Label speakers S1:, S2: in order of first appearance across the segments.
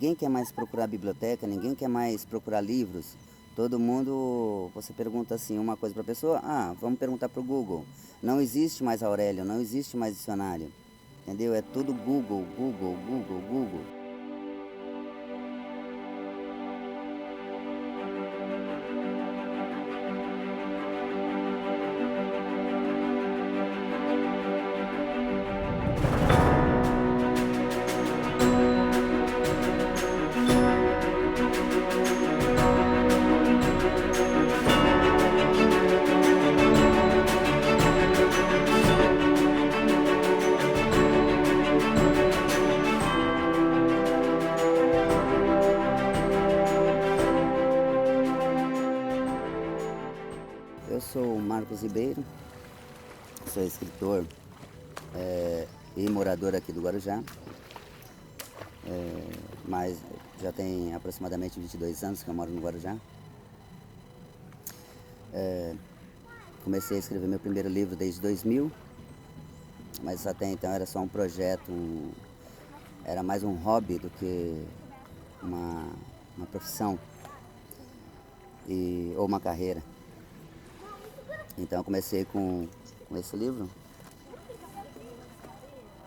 S1: Ninguém quer mais procurar biblioteca, ninguém quer mais procurar livros. Todo mundo, você pergunta assim uma coisa para a pessoa, vamos perguntar para o Google. Não existe mais Aurélio, não existe mais dicionário. Entendeu? É tudo Google, Google, Google, Google. Eu sou o Marcos Ribeiro, sou escritor e morador aqui do Guarujá, mas já tem aproximadamente 22 anos que eu moro no Guarujá. Comecei a escrever meu primeiro livro desde 2000, mas até então era só um projeto, era mais um hobby do que uma profissão ou uma carreira. Então eu comecei com esse livro,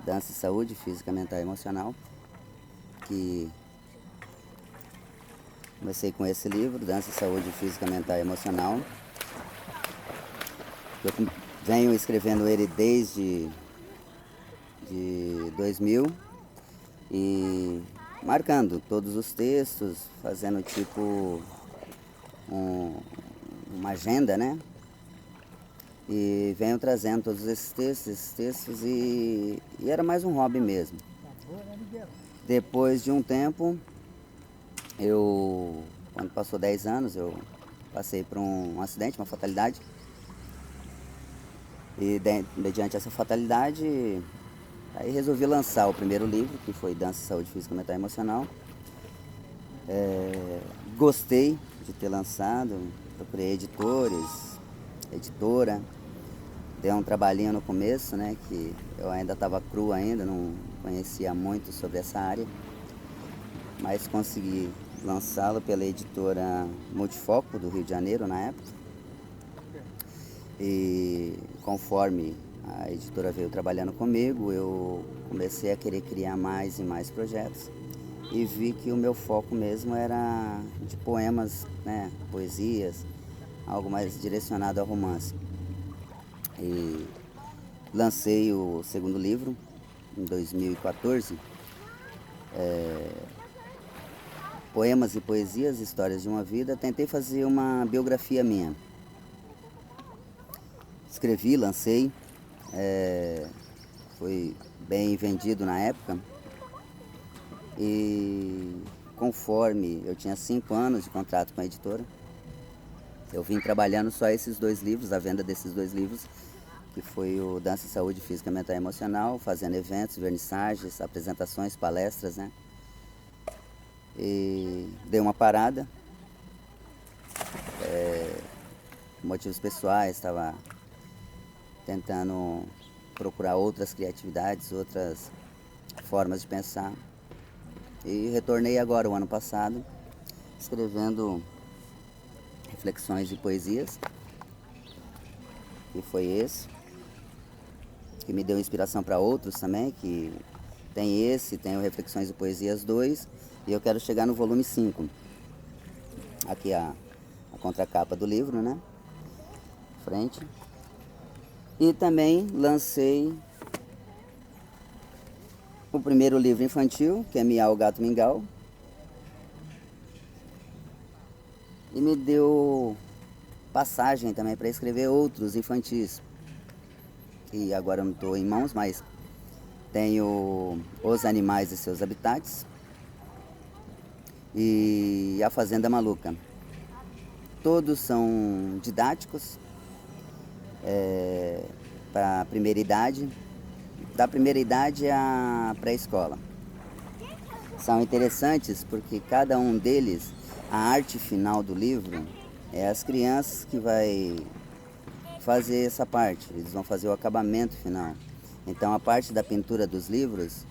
S1: Dança e Saúde, Física, Mental e Emocional, que comecei com esse livro, Dança e Saúde, Física, Mental e Emocional. Eu venho escrevendo ele desde 2000 e marcando todos os textos, fazendo tipo uma agenda, né? E venho trazendo todos esses textos e era mais um hobby mesmo. Depois de um tempo, quando passou 10 anos, eu passei por um acidente, uma fatalidade. E mediante essa fatalidade, aí resolvi lançar o primeiro livro, que foi Dança, Saúde Física, Mental e Emocional. Gostei de ter lançado, procurei editores, editora. Deu um trabalhinho no começo, né, que eu ainda estava cru ainda, não conhecia muito sobre essa área, mas consegui lançá-lo pela editora Multifoco do Rio de Janeiro na época. E conforme a editora veio trabalhando comigo, eu comecei a querer criar mais e mais projetos e vi que o meu foco mesmo era de poemas, né, poesias, algo mais direcionado ao romance. E lancei o segundo livro em 2014, Poemas e Poesias, Histórias de uma Vida. Tentei fazer uma biografia minha. Escrevi, lancei, foi bem vendido na época. E conforme eu tinha 5 anos de contrato com a editora, eu vim trabalhando só esses 2 livros, a venda desses 2 livros, que foi o Dança, Saúde, Física, Mental e Emocional, fazendo eventos, vernissagens, apresentações, palestras, né? E dei uma parada, por motivos pessoais, estava tentando procurar outras criatividades, outras formas de pensar. E retornei agora, o ano passado, escrevendo reflexões e poesias, que foi esse, que me deu inspiração para outros também, que tem o Reflexões e Poesias 2, e eu quero chegar no volume 5. Aqui a contracapa do livro, né? Frente. E também lancei o primeiro livro infantil, que é Miau, Gato Mingau. E me deu passagem também para escrever outros infantis, que agora eu não estou em mãos, mas tenho Os Animais e Seus Habitats e A Fazenda Maluca. Todos são didáticos, para a primeira idade, da primeira idade à pré-escola. São interessantes porque cada um deles, a arte final do livro, é as crianças que vai fazer essa parte, eles vão fazer o acabamento final. Então a parte da pintura dos livros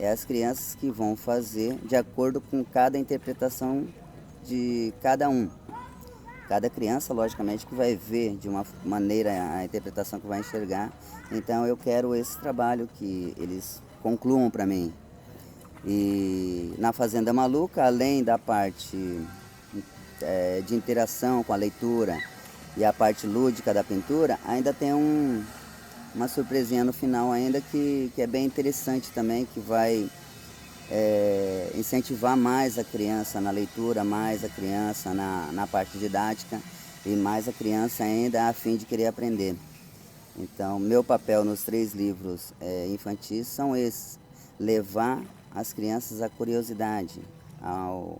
S1: É as crianças que vão fazer de acordo com cada interpretação de cada um. Cada criança, logicamente, que vai ver de uma maneira a interpretação que vai enxergar. Então eu quero esse trabalho que eles concluam para mim. E na Fazenda Maluca, além da parte de interação com a leitura e a parte lúdica da pintura, ainda tem uma surpresinha no final ainda que é bem interessante também, que vai incentivar mais a criança na leitura, mais a criança na parte didática e mais a criança ainda a fim de querer aprender. Então, meu papel nos 3 livros infantis são esses: levar as crianças à curiosidade.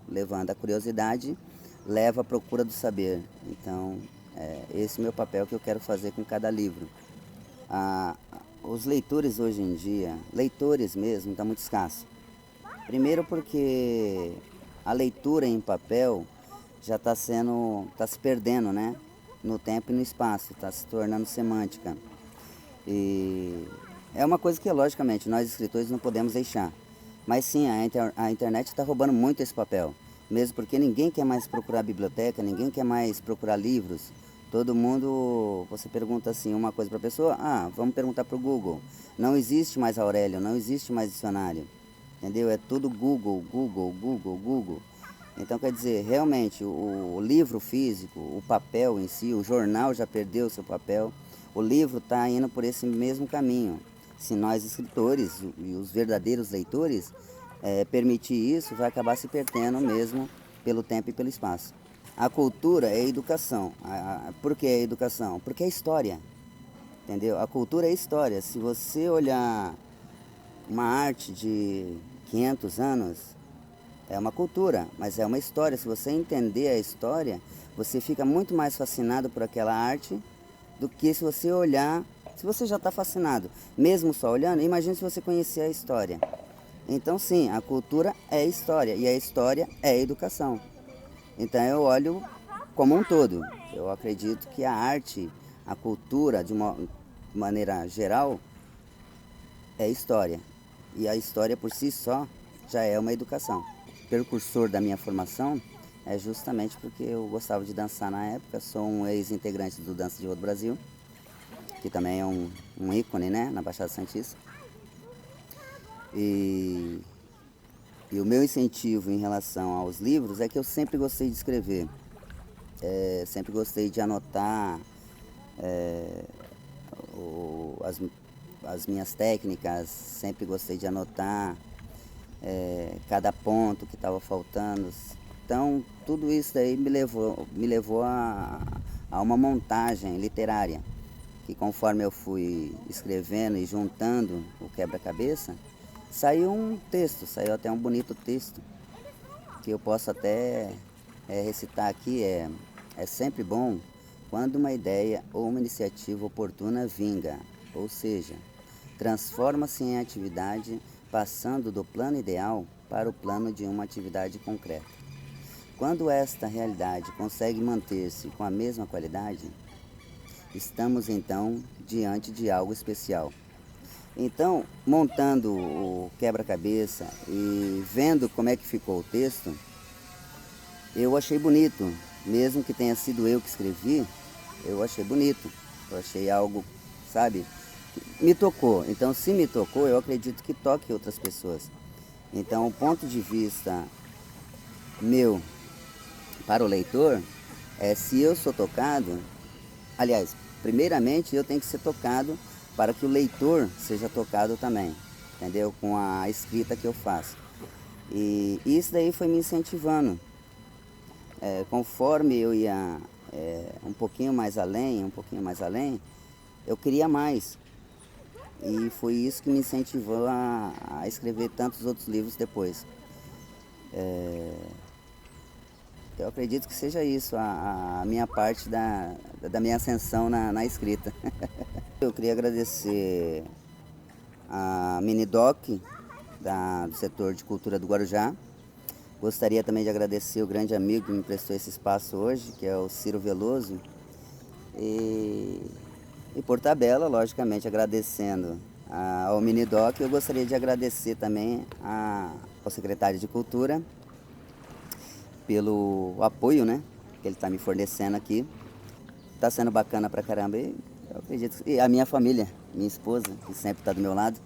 S1: Levando a curiosidade, leva à procura do saber. Então, esse é o meu papel que eu quero fazer com cada livro. Os leitores hoje em dia, leitores mesmo, está muito escasso. Primeiro porque a leitura em papel já está se perdendo, né? No tempo e no espaço, está se tornando semântica. E é uma coisa que, logicamente, nós escritores não podemos deixar. Mas sim, a internet está roubando muito esse papel. Mesmo porque ninguém quer mais procurar biblioteca, ninguém quer mais procurar livros. Todo mundo, você pergunta assim uma coisa para a pessoa, vamos perguntar para o Google. Não existe mais Aurélio, não existe mais dicionário. Entendeu? É tudo Google, Google, Google, Google. Então, quer dizer, realmente, o livro físico, o papel em si, o jornal já perdeu o seu papel. O livro está indo por esse mesmo caminho. Se nós, escritores e os verdadeiros leitores, permitir isso, vai acabar se perdendo mesmo pelo tempo e pelo espaço. A cultura é a educação. Por que é educação? Porque é história. Entendeu? A cultura é história. Se você olhar uma arte de 500 anos, é uma cultura, mas é uma história. Se você entender a história, você fica muito mais fascinado por aquela arte do que se você olhar. Se você já está fascinado, mesmo só olhando, imagine se você conhecer a história. Então sim, a cultura é história e a história é educação. Então eu olho como um todo. Eu acredito que a arte, a cultura, de uma maneira geral, é história. E a história por si só já é uma educação. O precursor da minha formação é justamente porque eu gostava de dançar na época. Sou um ex-integrante do Dança de Rua do Brasil, que também é um ícone, né, na Baixada Santista. E o meu incentivo em relação aos livros é que eu sempre gostei de escrever. Sempre gostei de anotar as minhas técnicas, sempre gostei de anotar cada ponto que estava faltando. Então, tudo isso daí me levou a uma montagem literária, que conforme eu fui escrevendo e juntando o quebra-cabeça, saiu um texto, saiu até um bonito texto, que eu posso até recitar aqui. É sempre bom quando uma ideia ou uma iniciativa oportuna vinga, ou seja, transforma-se em atividade, passando do plano ideal para o plano de uma atividade concreta. Quando esta realidade consegue manter-se com a mesma qualidade, estamos então diante de algo especial. Então, montando o quebra-cabeça e vendo como é que ficou o texto, eu achei bonito. Mesmo que tenha sido eu que escrevi, eu achei bonito. Eu achei algo, sabe, que me tocou. Então, se me tocou, eu acredito que toque outras pessoas. Então, o ponto de vista meu para o leitor é: se eu sou tocado, aliás, primeiramente eu tenho que ser tocado para que o leitor seja tocado também, entendeu? Com a escrita que eu faço. E isso daí foi me incentivando. Conforme eu ia um pouquinho mais além, eu queria mais. E foi isso que me incentivou a escrever tantos outros livros depois. Eu acredito que seja isso, a minha parte da minha ascensão na escrita. Eu queria agradecer a Minidoc, do setor de cultura do Guarujá. Gostaria também de agradecer o grande amigo que me prestou esse espaço hoje, que é o Ciro Veloso. E por tabela, logicamente, agradecendo ao Minidoc. Eu gostaria de agradecer também ao secretário de Cultura pelo apoio, né, que ele está me fornecendo aqui. Está sendo bacana pra caramba e eu acredito. E a minha família, minha esposa, que sempre está do meu lado,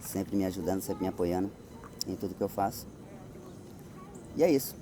S1: sempre me ajudando, sempre me apoiando em tudo que eu faço. E é isso.